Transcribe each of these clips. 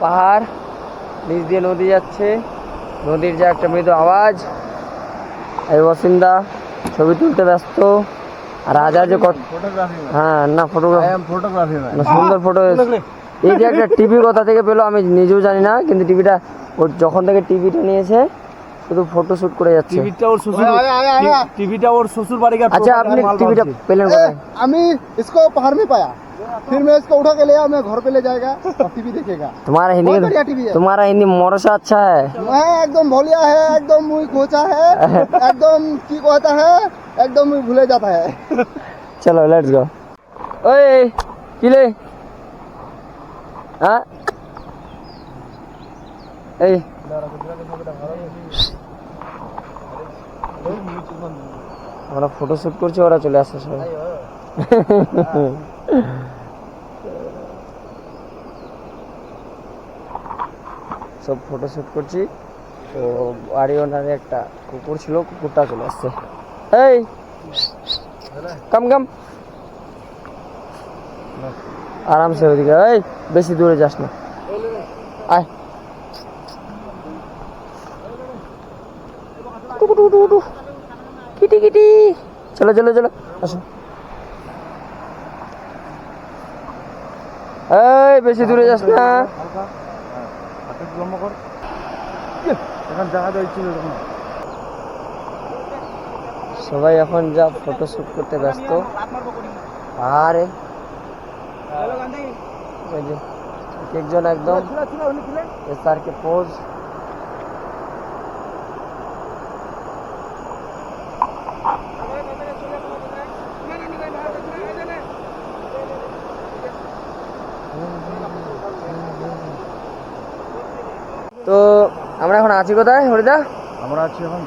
পাহাড়, নিচ দিয়ে নদী যাচ্ছে, নদীর যে একটা মৃদু আওয়াজ। এই ওয়াসিন্দা ছবি তুলতে ব্যস্ত, আর রাজা যে কত, হ্যাঁ না ফটোগ্রাফি না, সুন্দর ফটো। এই যে একটা টিভি কোথা থেকে পেলো আমি নিজেও জানি না, কিন্তু টিভিটা ওর যখন থেকে টিভিটা নিয়েছে শুধু ফটো শুট করে যাচ্ছে। টিভিটা ওর শ্বশুর বাড়ি। আচ্ছা আপনি টিভিটা পেলেন কোথায়? আমি इसको पहाड़ में पाया, फिर मैं इसको उठा के ले आया, मैं घर पे ले जाएगा और टीवी देखेगा। तुम्हारा हिंदी मोरसा अच्छा है। मैं एकदम भोलिया है, एकदम मुई कोचा है, एकदम की कहता है, एकदम मुई भूले जाता है। चलो लेट्स गो। ओए किले हाँ এই আমরা ফটো শুট করছি, ওরা চলে আসছে সবাই। সব ফটো শুট করছি, তো বাড়ি ওনারে একটা কুকুর ছিল, কুকুরটা চলে আসছে। এই কাম কাম আরামসে ওদিকে, এই বেশি দূরে যাস না, আয়। কিটি কিটি চলো চলো চলো আসো। এই বেশি দূরে যাস না। সবাই এখন যা ফটো শুট করতে ব্যস্ত। আরে একজন একদম স্যারকে পোজ। তো আমরা এখন আছি কোথায় হরিদা? আমরা আছি এখন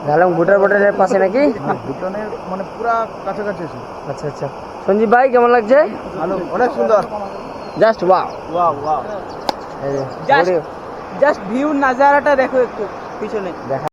ঝালং ভুটান বর্ডারের পাশে নাকি? ভুটানের মানে পুরা কাছাকাছি আছি। আচ্ছা আচ্ছা। সঞ্জীব ভাই কেমন লাগছে? ভালো, অনেক সুন্দর। Just wow wow wow. Just view নাজারাটা দেখো একটু পিছনে দেখা।